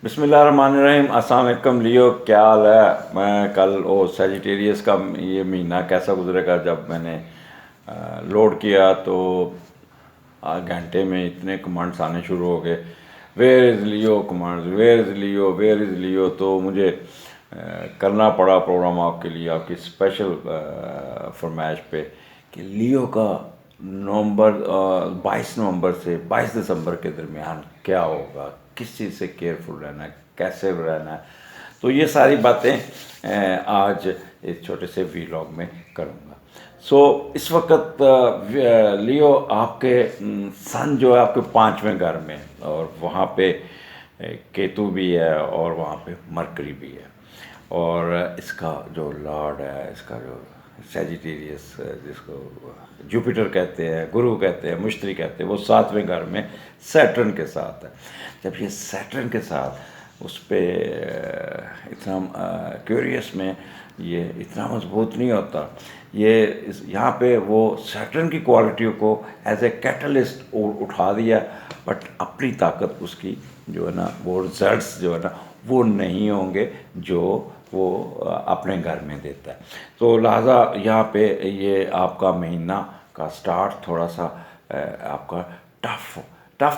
بسم اللہ الرحمن الرحیم۔ السلام علیکم لیو، کیا حال ہے؟ میں کل سیجیٹیریس کا یہ مہینہ کیسا گزرے گا، جب میں نے لوڈ کیا تو گھنٹے میں اتنے کمانڈس آنے شروع ہو گئے، where is love commands, where is love, where is love. تو مجھے کرنا پڑا پروگرام آپ کے لیے، آپ کی اسپیشل فرمائش پہ، کہ لیو کا نومبر 22 نومبر سے 22 دسمبر کے درمیان کیا ہوگا، کس چیز سے کیئرفل رہنا ہے، کیسے رہنا ہے۔ تو یہ ساری باتیں آج ایک چھوٹے سے ویلاگ میں کروں گا۔ اس وقت لیو آپ کے سن جو ہے آپ کے 5ویں گھر میں، اور وہاں پہ کیتو بھی ہے اور وہاں پہ مرکری بھی ہے، اور اس کا جو لارڈ ہے، اس کا جو سیجیٹیریس، جس کو جوپیٹر کہتے ہیں، گرو کہتے ہیں، مشتری کہتے ہیں، وہ 7ویں گھر میں سیٹرن کے ساتھ ہے۔ جب یہ سیٹرن کے ساتھ اس پہ اتنا کیوریس میں یہ اتنا مضبوط نہیں ہوتا، یہاں پہ وہ سیٹرن کی کوالٹیوں کو ایز اے کیٹلسٹ اٹھا دیا، بٹ اپنی طاقت اس کی جو ہے نا، وہ رزلٹس جو ہے نا وہ نہیں ہوں گے جو وہ اپنے گھر میں دیتا ہے۔ تو لہٰذا یہاں پہ یہ آپ کا مہینہ کا سٹارٹ تھوڑا سا آپ کا ٹف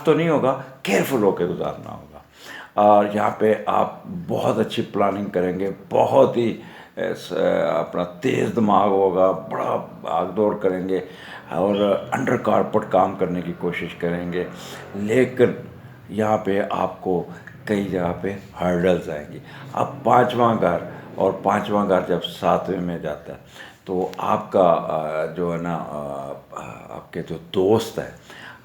تو نہیں ہوگا، کیئرفل ہو کے گزارنا ہوگا، اور یہاں پہ آپ بہت اچھی پلاننگ کریں گے، بہت ہی اپنا تیز دماغ ہوگا، بڑا بھاگ دوڑ کریں گے، اور انڈر کارپٹ کام کرنے کی کوشش کریں گے، لیکن یہاں پہ آپ کو کئی جگہ پہ ہرڈلز آئیں گی۔ اب 5واں گھر، اور 5واں گھر جب 7ویں میں جاتا ہے تو آپ کا جو ہے نا، آپ کے جو دوست ہیں،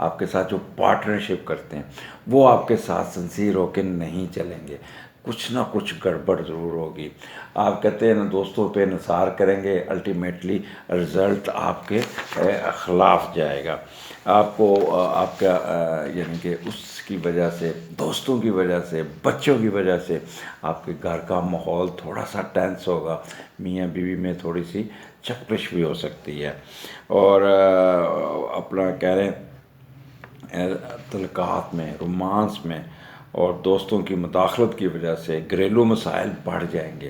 آپ کے ساتھ جو پارٹنرشپ کرتے ہیں، وہ آپ کے ساتھ سنسیر ہو کے نہیں چلیں گے، کچھ نہ کچھ گڑبڑ ضرور ہوگی۔ آپ کہتے ہیں نا، دوستوں پہ انحصار کریں گے، الٹیمیٹلی رزلٹ آپ کے خلاف جائے گا۔ آپ کو آپ کا یعنی کہ اس کی وجہ سے، دوستوں کی وجہ سے، بچوں کی وجہ سے آپ کے گھر کا ماحول تھوڑا سا ٹینس ہوگا، میاں بیوی میں تھوڑی سی چکلش بھی ہو سکتی ہے، اور اپنا کہہ رہے ہیں تعلقات میں، رومانس میں، اور دوستوں کی مداخلت کی وجہ سے گھریلو مسائل بڑھ جائیں گے۔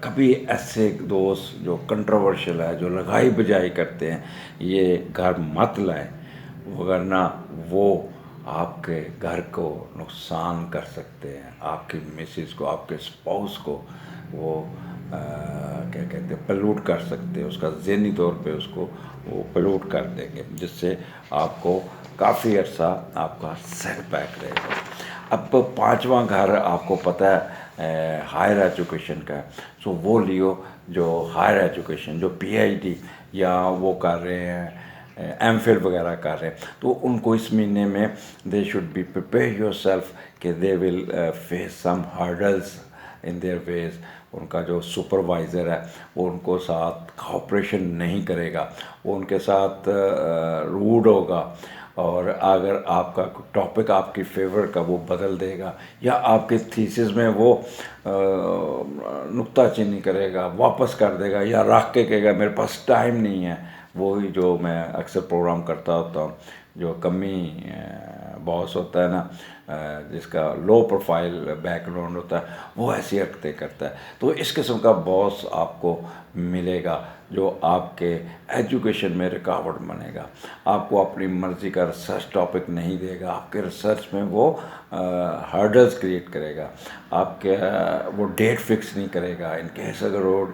کبھی ایسے دوست جو کنٹروورشل ہے، جو لگائی بجائی کرتے ہیں، یہ گھر مت لائیں، وگرنہ وہ آپ کے گھر کو نقصان کر سکتے ہیں، آپ کی مسز کو، آپ کے اسپاؤس کو وہ کیا کہتے ہیں، پلوٹ کر سکتے ہیں، اس کا ذہنی طور پہ اس کو وہ پلوٹ کر دیں گے، جس سے آپ کو کافی عرصہ آپ کا سیٹ بیک رہے گا۔ اب 5واں گھر آپ کو پتہ ہے ہائر ایجوکیشن کا ہے، سو وہ لیو جو ہائر ایجوکیشن، جو پی ایچ ڈی یا وہ کر رہے ہیں، ایم فل وغیرہ کر رہے ہیں، تو ان کو اس مہینے میں they should be prepare yourself کہ they will face some hurdles in their ways. ان کا جو سپروائزر ہے وہ ان کو ساتھ کوآپریشن نہیں کرے گا، وہ ان کے ساتھ روڈ ہوگا، اور اگر آپ کا ٹاپک آپ کی فیور کا وہ بدل دے گا، یا آپ کے تھیسس میں وہ نکتہ چینی کرے گا، واپس کر دے گا، یا رکھ کے کہے گا میرے پاس ٹائم نہیں ہے۔ وہی جو میں اکثر پروگرام کرتا ہوتا ہوں، جو کمی باس ہوتا ہے نا، جس کا لو پروفائل بیک گراؤنڈ ہوتا ہے، وہ ایسی حرکتیں کرتا ہے۔ تو اس قسم کا باس آپ کو ملے گا جو آپ کے ایجوکیشن میں رکاوٹ بنے گا، آپ کو اپنی مرضی کا ریسرچ ٹاپک نہیں دے گا، آپ کے ریسرچ میں وہ ہرڈلز کریٹ کرے گا، آپ کے وہ ڈیٹ فکس نہیں کرے گا۔ ان کیس اگر روڈ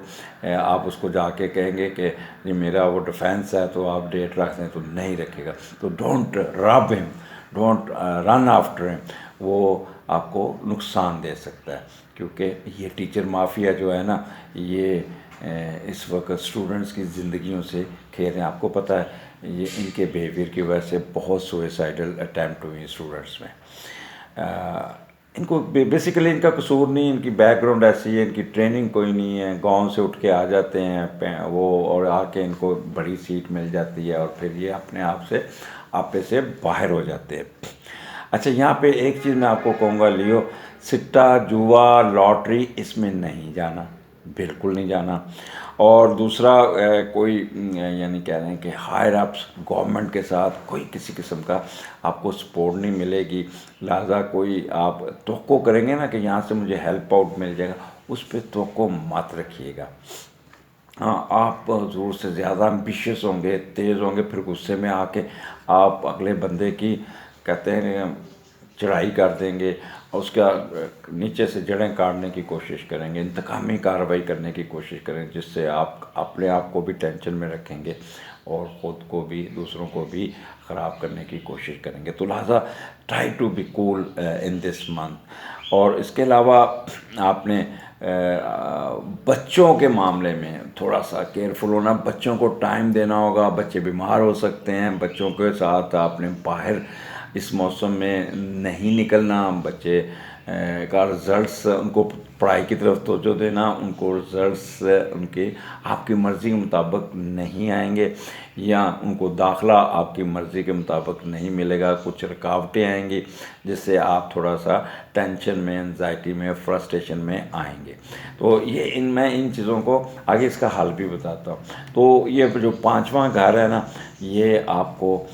آپ اس کو جا کے کہیں گے کہ یہ میرا وہ ڈیفینس ہے تو آپ ڈیٹ رکھ دیں، تو نہیں رکھے گا۔ تو ڈونٹ رب ہم، ڈونٹ رن آفٹر ہم، وہ آپ کو نقصان دے سکتا ہے، کیونکہ یہ ٹیچر مافیا جو ہے نا، یہ اس وقت اسٹوڈنٹس کی زندگیوں سے کھیل رہے ہیں۔ آپ کو پتہ ہے یہ ان کے بیہیویئر کی وجہ سے بہت سوئسائڈل اٹیمپٹ ہوئی اسٹوڈنٹس میں۔ ان کو بیسیکلی ان کا قصور نہیں، ان کی بیک گراؤنڈ ایسی ہے، ان کی ٹریننگ کوئی نہیں ہے، گاؤں سے اٹھ کے آ جاتے ہیں وہ، اور آ کے ان کو بڑی سیٹ مل جاتی ہے، اور پھر یہ اپنے آپ سے آپے سے باہر ہو جاتے ہیں۔ اچھا، یہاں پہ ایک چیز میں آپ کو کہوں گا لیو، سٹا، جوا، لاٹری، اس میں نہیں جانا، بالکل نہیں جانا. اور دوسرا کوئی یعنی کہہ رہے ہیں کہ ہائر اپس گورنمنٹ کے ساتھ کوئی کسی قسم کا آپ کو سپورٹ نہیں ملے گی. لہٰذا کوئی آپ توقع کریں گے نا کہ یہاں سے مجھے ہیلپ آؤٹ مل جائے گا، اس پہ توقع مت رکھیے گا. ہاں، آپ ضرور سے زیادہ ایمبیشیس ہوں گے، تیز ہوں گے، پھر غصے میں آ کے آپ اگلے بندے کی کہتے ہیں چڑھائی کر دیں گے، اور اس کا نیچے سے جڑیں کاٹنے کی کوشش کریں گے، انتقامی کارروائی کرنے کی کوشش کریں، جس سے آپ اپنے آپ کو بھی ٹینشن میں رکھیں گے اور خود کو بھی دوسروں کو بھی خراب کرنے کی کوشش کریں گے. تو لہٰذا try to be cool in this month. اور اس کے علاوہ آپ نے بچوں کے معاملے میں تھوڑا سا کیئرفل ہونا. بچوں کو ٹائم دینا ہوگا، بچے بیمار ہو سکتے ہیں، بچوں کے ساتھ آپ نے باہر اس موسم میں نہیں نکلنا. بچے کا رزلٹس، ان کو پڑھائی کی طرف توجہ دینا، ان کو رزلٹس ان کے آپ کی مرضی کے مطابق نہیں آئیں گے، یا ان کو داخلہ آپ کی مرضی کے مطابق نہیں ملے گا، کچھ رکاوٹیں آئیں گی جس سے آپ تھوڑا سا ٹینشن میں، انزائٹی میں، فرسٹریشن میں آئیں گے. تو یہ میں ان چیزوں کو آگے اس کا حل بھی بتاتا ہوں. تو یہ جو پانچواں گھر ہے نا، یہ آپ کو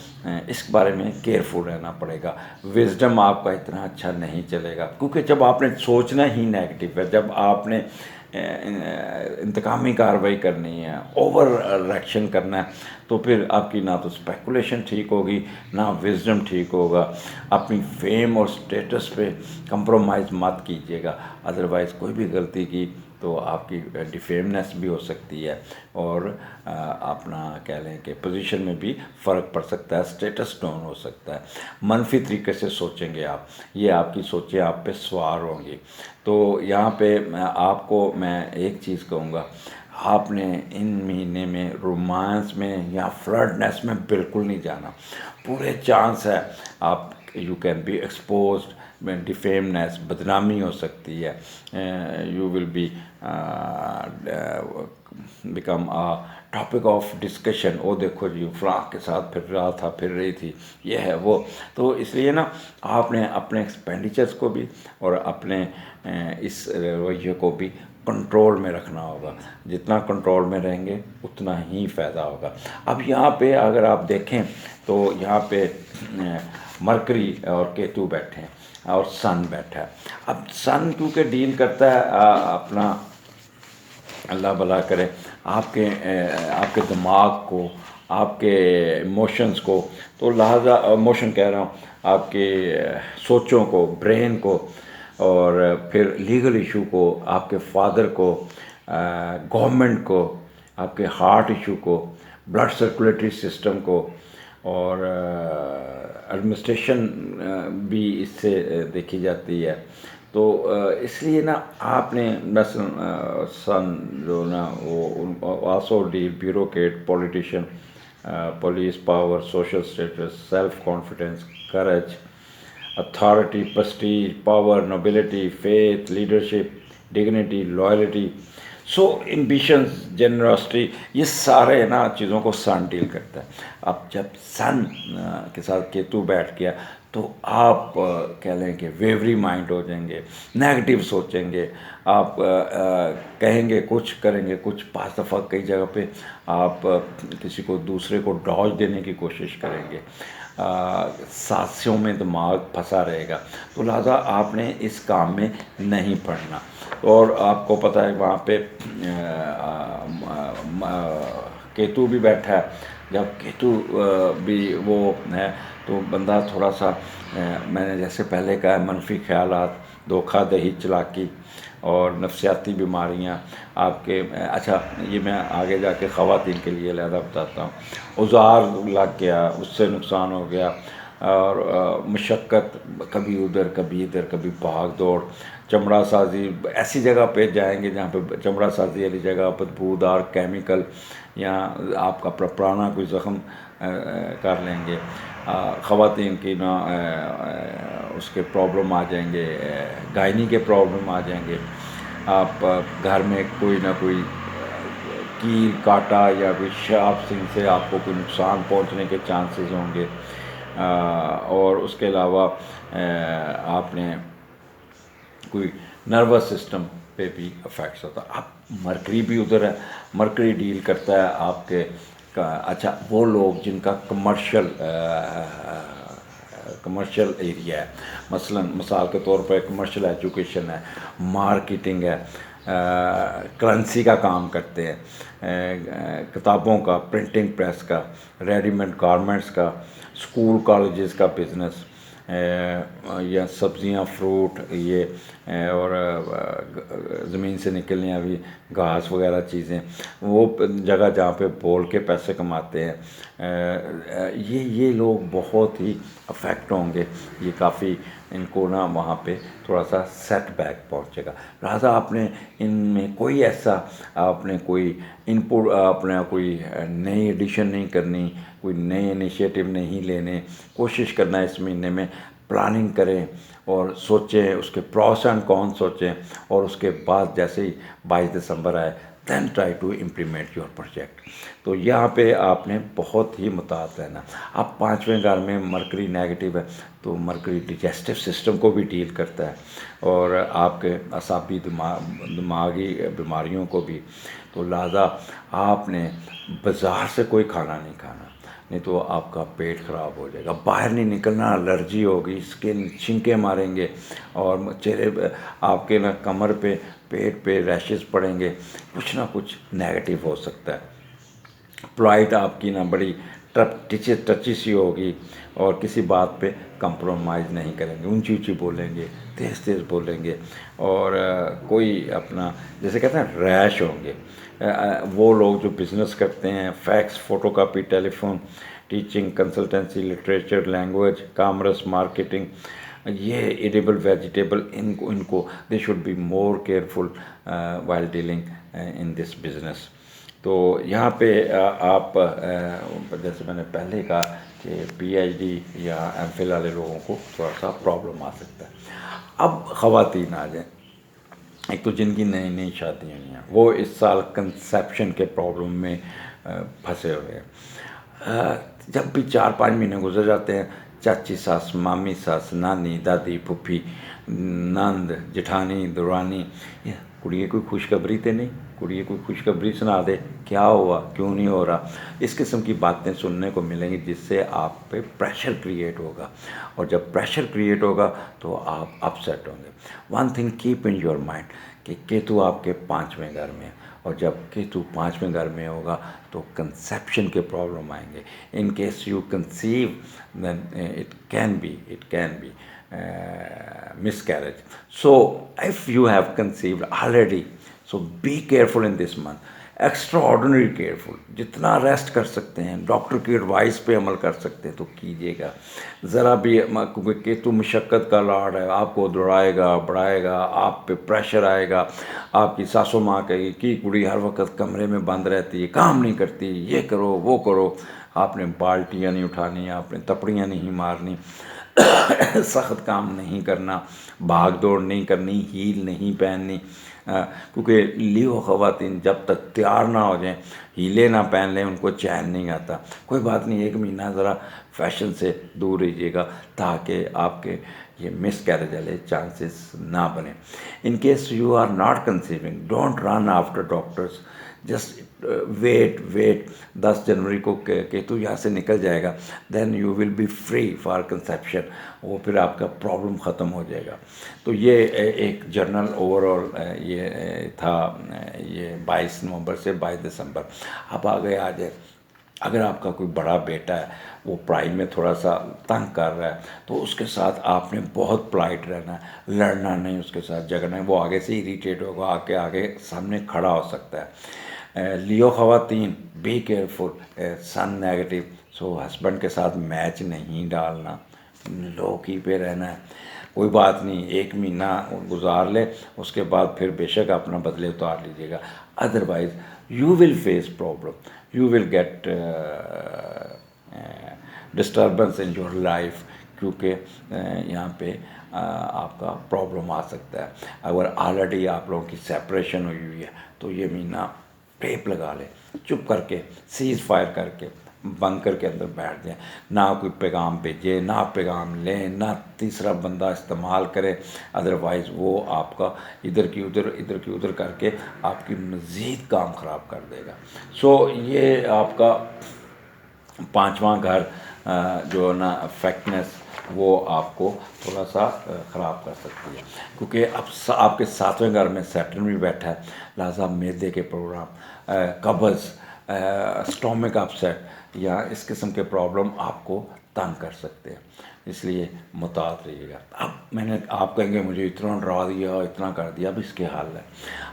اس بارے میں کیئرفل رہنا پڑے گا. وزڈم آپ کا اتنا اچھا نہیں چلے گا، کیونکہ جب آپ نے سوچنا ہی نیگیٹو ہے، جب آپ نے انتقامی کارروائی کرنی ہے، اوور ریئیکشن کرنا ہے، تو پھر آپ کی نہ تو اسپیکولیشن ٹھیک ہوگی، نہ وزڈم ٹھیک ہوگا. اپنی فیم اور اسٹیٹس پہ کمپرومائز مت کیجیے گا، ادروائز کوئی بھی غلطی کی تو آپ کی ڈیفیمنس بھی ہو سکتی ہے، اور اپنا کہہ لیں کہ پوزیشن میں بھی فرق پڑ سکتا ہے، اسٹیٹس ڈاؤن ہو سکتا ہے. منفی طریقے سے سوچیں گے آپ، یہ آپ کی سوچیں آپ پہ سوار ہوں گی. تو یہاں پہ آپ کو میں ایک چیز کہوں گا، آپ نے ان مہینے میں رومانس میں یا فلرٹنس میں بالکل نہیں جانا. پورے چانس ہے آپ you can be exposed, defamance, بدنامی ہو سکتی ہے. You will be become topic of discussion. او دیکھو جی فلاں کے ساتھ پھر رہا تھا، پھر رہی تھی، یہ ہے وہ. تو اس لیے نا آپ نے اپنے ایکسپینڈیچرس کو بھی اور اپنے اس رویے کو بھی کنٹرول میں رکھنا ہوگا. جتنا کنٹرول میں رہیں گے اتنا ہی فائدہ ہوگا. اب یہاں پہ اگر آپ دیکھیں تو یہاں پہ مرکری اور کیتو بیٹھے ہیں اور سن بیٹھا ہے. اب سن کیونکہ ڈیل کرتا ہے اپنا، اللہ بھلا کرے، آپ کے دماغ کو، آپ کے ایموشنس کو، تو لہٰذا ایموشن کہہ رہا ہوں، آپ کے سوچوں کو، برین کو، اور پھر لیگل ایشو کو، آپ کے فادر کو، گورنمنٹ کو، آپ کے ہارٹ ایشو کو، بلڈ سرکولیٹری سسٹم کو، اور ایڈمنسٹریشن بھی اس سے دیکھی جاتی ہے. تو اس لیے نا آپ نے مثلاً سن جو نا وہ also deal bureaucrat, politician, police power, social status, self confidence, courage, authority, prestige, power, nobility, faith, leadership, dignity, loyalty, so ambitions, generosity, یہ سارے نا چیزوں کو سن ڈیل کرتا ہے. اب جب سن کے ساتھ کیتو بیٹھ گیا تو آپ کہہ لیں کہ ویوری مائنڈ ہو جائیں گے، نیگیٹو سوچیں گے، آپ کہیں گے کچھ، کریں گے کچھ. بعض دفعہ کئی جگہ پہ آپ کسی کو دوسرے کو ڈاج دینے کی کوشش کریں گے، سازشوں میں دماغ پھنسا رہے گا. تو لہٰذا آپ نے اس کام میں نہیں پڑنا. اور آپ کو پتہ ہے وہاں پہ کیتو بھی بیٹھا ہے. جب کیتو بھی وہ ہے تو بندہ تھوڑا سا، میں نے جیسے پہلے کہا، منفی خیالات، دھوکہ دہی، چالاکی اور نفسیاتی بیماریاں آپ کے. اچھا، یہ میں آگے جا کے خواتین کے لیے علیحدہ بتاتا ہوں. اوزار لگ گیا، اس سے نقصان ہو گیا، اور مشقت، کبھی ادھر کبھی ادھر، کبھی بھاگ دوڑ. چمڑا سازی، ایسی جگہ پہ جائیں گے جہاں پہ چمڑا سازی والی جگہ، بدبودار کیمیکل، یا آپ کا پرانا کوئی زخم کر لیں گے. خواتین کی نا اس کے پرابلم آ جائیں گے، گائنی کے پرابلم آ جائیں گے. آپ گھر میں کوئی نہ کوئی کیل کاٹا یا کوئی شارپ سنگ سے آپ کو کوئی نقصان پہنچنے کے چانسز ہوں گے. اور اس کے علاوہ آپ نے کوئی نروس سسٹم پہ بھی افیکٹس ہوتا ہے. اب مرکری بھی ادھر ہے، مرکری ڈیل کرتا ہے آپ کے اچھا وہ لوگ جن کا کمرشل ایریا ہے، مثال کے طور پر کمرشل ایجوکیشن ہے، مارکیٹنگ ہے، کرنسی کا کام کرتے ہیں، کتابوں کا، پرنٹنگ پریس کا، ریڈی میڈ گارمنٹس کا، اسکول کالجز کا بزنس، یا سبزیاں، فروٹ، یہ اور زمین سے نکلنے والی گھاس وغیرہ چیزیں، وہ جگہ جہاں پہ بول کے پیسے کماتے ہیں، یہ لوگ بہت ہی افیکٹ ہوں گے. یہ کافی ان کو نا وہاں پہ تھوڑا سا سیٹ بیک پہنچے گا. لہٰذا آپ نے ان میں کوئی ایسا آپ نے کوئی انپوٹ اپنا کوئی نئی ایڈیشن نہیں کرنی، کوئی نئے انیشیٹو نہیں لینے. کوشش کرنا ہے اس مہینے میں پلاننگ کریں اور سوچیں، اس کے پروس اینڈ کون سوچیں، اور اس کے بعد جیسے ہی 22 دسمبر آئے then try to implement your project. تو یہاں پہ آپ نے بہت ہی محتاط رہنا. اب 5ویں گھر میں مرکری نیگیٹو ہے تو مرکری ڈیجسٹو سسٹم کو بھی ڈیل کرتا ہے اور آپ کے اعصابی دماغی بیماریوں کو بھی. تو لہٰذا آپ نے بازار سے کوئی کھانا نہیں کھانا، نہیں تو آپ کا پیٹ خراب ہو جائے گا. باہر نہیں نکلنا، الرجی ہوگی، اسکن چھنکیں ماریں گے اور چہرے پہ آپ کے نا کمر پہ، پیٹ پہ ریشز پڑیں گے، کچھ نہ کچھ نیگیٹو ہو سکتا ہے. پلائٹ آپ کی نا بڑی ٹچی سی ہوگی اور کسی بات پہ کمپرومائز نہیں کریں گے، اونچی اونچی بولیں گے، تیز تیز بولیں گے، اور کوئی اپنا جیسے کہتے ہیں ریش ہوں گے. وہ لوگ جو بزنس کرتے ہیں، fax, photocopy, telephone, teaching, consultancy, literature, language, commerce, marketing, یہ ایڈیبل ویجیٹیبل، ان کو they should be more careful while dealing in this business. تو یہاں پہ آپ جیسے میں نے پہلے کہا کہ پی ایچ ڈی یا ایم فل والے لوگوں کو تھوڑا سا پرابلم آ سکتا ہے. اب خواتین آ جائیں، ایک تو جن کی نئی نئی شادیاں ہوئی ہیں وہ اس سال کنسیپشن کے پرابلم میں پھنسے ہوئے ہیں. جب بھی 4-5 مہینے گزر جاتے ہیں، چاچی ساس، مامی ساس، نانی، دادی، پھپھی، نند، جٹھانی، درانی، کڑیے کوئی خوشخبری تے نہیں، کڑیے کوئی خوشخبری سنا دے، کیا ہوا، کیوں نہیں ہو رہا. اس قسم کی باتیں سننے کو ملیں گی جس سے آپ پہ پریشر کریٹ ہوگا، اور جب پریشر کریٹ ہوگا تو آپ اپسیٹ ہوں گے. One thing keep in your mind کہ کیتو آپ کے 5ویں گھر میں، اور جب کیتو 5ویں گھر میں ہوگا تو کنسیپشن کے پرابلم آئیں گے. In case you conceive then it can be miscarriage. So if you have conceived already, so be careful in this month, extraordinary careful. جتنا ریسٹ کر سکتے ہیں، ڈاکٹر کی ایڈوائس پہ عمل کر سکتے ہیں تو کیجیے گا. ذرا بھی کیونکہ کیتو مشقت کا لاڈ ہے، آپ کو دوڑائے گا، بڑھائے گا، آپ پہ پریشر آئے گا. آپ کی ساسو ماں کہے گی کی کڑی ہر وقت کمرے میں بند رہتی ہے، کام نہیں کرتی، یہ کرو وہ کرو. آپ نے بالٹیاں نہیں اٹھانی، آپ نے تپڑیاں نہیں مارنی، سخت کام نہیں کرنا، بھاگ دوڑ نہیں کرنی، ہیل نہیں پہننی. کیونکہ لیو خواتین جب تک تیار نہ ہو جائیں، ہیلے نہ پہن لیں، ان کو چین نہیں آتا. کوئی بات نہیں، 1 مہینہ ذرا فیشن سے دور رہیے گا تاکہ آپ کے یہ مس کیریج والے چانسز نہ بنیں. In case you are not conceiving, don't run after doctors, just wait. 10 جنوری کو کیتو یہاں سے نکل جائے گا، then you will be free for conception. وہ پھر آپ کا پرابلم ختم ہو جائے گا. تو یہ ایک جرنل اوور آل یہ تھا، یہ 22 نومبر سے 22 دسمبر. اب آگے آ جائے، اگر آپ کا کوئی بڑا بیٹا ہے وہ پڑھائی میں تھوڑا سا تنگ کر رہا ہے تو اس کے ساتھ آپ نے بہت پلائٹ رہنا ہے، لڑنا نہیں، اس کے ساتھ جھگڑنا ہے. وہ آگے سے اریٹیٹ ہوگا، آگے سامنے کھڑا ہو سکتا ہے. لیو خواتین بی کیئرفل، سن نیگیٹو، سو ہسبینڈ کے ساتھ میچ نہیں ڈالنا، لو کی پہ رہنا ہے. کوئی بات نہیں، 1 مہینہ گزار لے، اس کے بعد پھر بے شک اپنا بدلے اتار لیجیے گا. Otherwise you will face problem, you will get disturbance in your life, کیونکہ یہاں پہ آپ کا پرابلم آ سکتا ہے. اگر آلریڈی آپ لوگوں کی سیپریشن ہوئی ہے تو یہ مہینہ ٹیپ لگا لیں، چپ کر کے، سیز فائر کر کے بنکر کے اندر بیٹھ جائیں، نہ کوئی پیغام بھیجے، نہ پیغام لیں، نہ تیسرا بندہ استعمال کرے، ادروائز وہ آپ کا ادھر کی ادھر کر کے آپ کی مزید کام خراب کر دے گا۔ سو یہ آپ کا پانچواں گھر جو ہے نا افیکٹنس، وہ آپ کو تھوڑا سا خراب کر سکتی ہے، کیونکہ اب آپ کے ساتویں گھر میں سیٹرن بھی بیٹھا ہے، لہٰذا معدے کے پروگرام، قبض، اسٹومک اپسیٹ یا اس قسم کے پرابلم آپ کو تنگ کر سکتے ہیں، اس لیے محتاط رہیے گا۔ اب میں نے آپ کہیں گے مجھے اتنا ڈرا دیا، اتنا کر دیا، اب اس کے حل ہے۔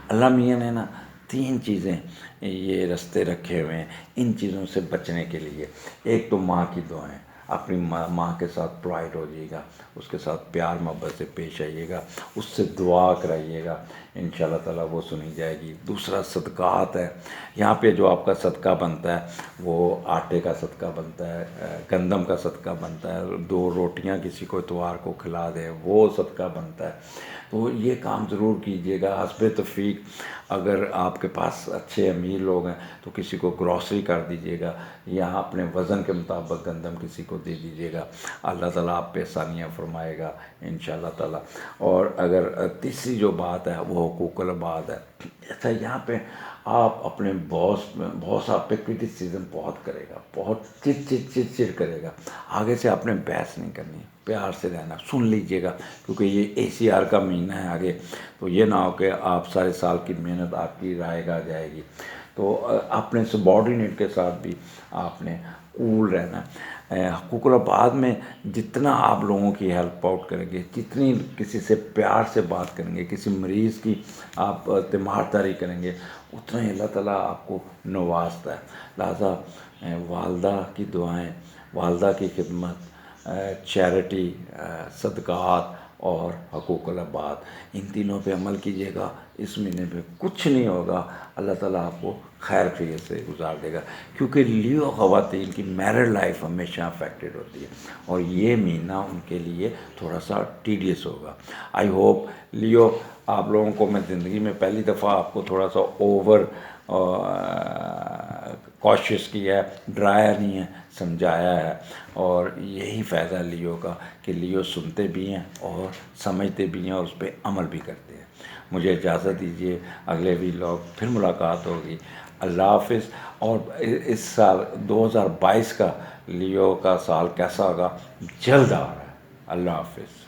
اللہ میاں نے نا 3 چیزیں یہ رستے رکھے ہوئے ہیں ان چیزوں سے بچنے کے لیے۔ ایک تو ماں کی دعائیں، اپنی ماں کے ساتھ پرائڈ ہو جائے گا، اس کے ساتھ پیار محبت سے پیش آئیے گا، اس سے دعا کرائیے گا، انشاءاللہ تعالیٰ وہ سنی جائے گی۔ دوسرا صدقات ہے، یہاں پہ جو آپ کا صدقہ بنتا ہے وہ آٹے کا صدقہ بنتا ہے، گندم کا صدقہ بنتا ہے، 2 روٹیاں کسی کو اتوار کو کھلا دیں وہ صدقہ بنتا ہے۔ تو یہ کام ضرور کیجیے گا حسب توفیق۔ اگر آپ کے پاس اچھے امیر لوگ ہیں تو کسی کو گروسری کر دیجیے گا، یا اپنے وزن کے مطابق گندم کسی کو دے دیجیے گا، اللہ تعالیٰ آپ پہ آسانیاں فرمائے گا انشاءاللہ تعالیٰ۔ اور اگر تیسری جو بات ہے وہ حقوق العباد ہے۔ اچھا، یہاں پہ آپ اپنے باس آپ پہ کرٹیسزم بہت کرے گا، بہت چڑ کرے گا، آگے سے آپ نے بحث نہیں کرنی، پیار سے رہنا، سن لیجئے گا، کیونکہ یہ ACR کا مہینہ ہے آگے، تو یہ نہ ہو کہ آپ سارے سال کی محنت آپ کی رائے گا جائے گی۔ تو اپنے سبارڈینیٹ کے ساتھ بھی آپ نے کول رہنا ہے۔ حقوق العباد میں جتنا آپ لوگوں کی ہیلپ آؤٹ کریں گے، جتنی کسی سے پیار سے بات کریں گے، کسی مریض کی آپ تیمارداری کریں گے، اتنا ہی اللہ تعالیٰ آپ کو نوازتا ہے۔ لہٰذا والدہ کی دعائیں، والدہ کی خدمت، چیریٹی، صدقات اور حقوق العباد، ان تینوں پہ عمل کیجیے گا۔ اس مہینے پہ کچھ نہیں ہوگا، اللہ تعالیٰ آپ کو خیر خیریت سے گزار دے گا، کیونکہ لیو خواتین کی میرڈ لائف ہمیشہ افیکٹڈ ہوتی ہے، اور یہ مہینہ ان کے لیے تھوڑا سا ٹیڈیس ہوگا۔ آئی ہوپ لیو، آپ لوگوں کو میں زندگی میں پہلی دفعہ آپ کو تھوڑا سا اوور کوشش کیا ہے، ڈرایا نہیں ہے، سمجھایا ہے، اور یہی فائدہ لیو کا کہ لیو سنتے بھی ہیں اور سمجھتے بھی ہیں اور اس پہ عمل بھی کرتے ہیں۔ مجھے اجازت دیجیے، اگلے ویلاگ پھر ملاقات ہوگی۔ اللہ حافظ۔ اور اس سال 2022 کا لیو کا سال کیسا ہوگا جلد آ رہا ہے۔ اللہ حافظ۔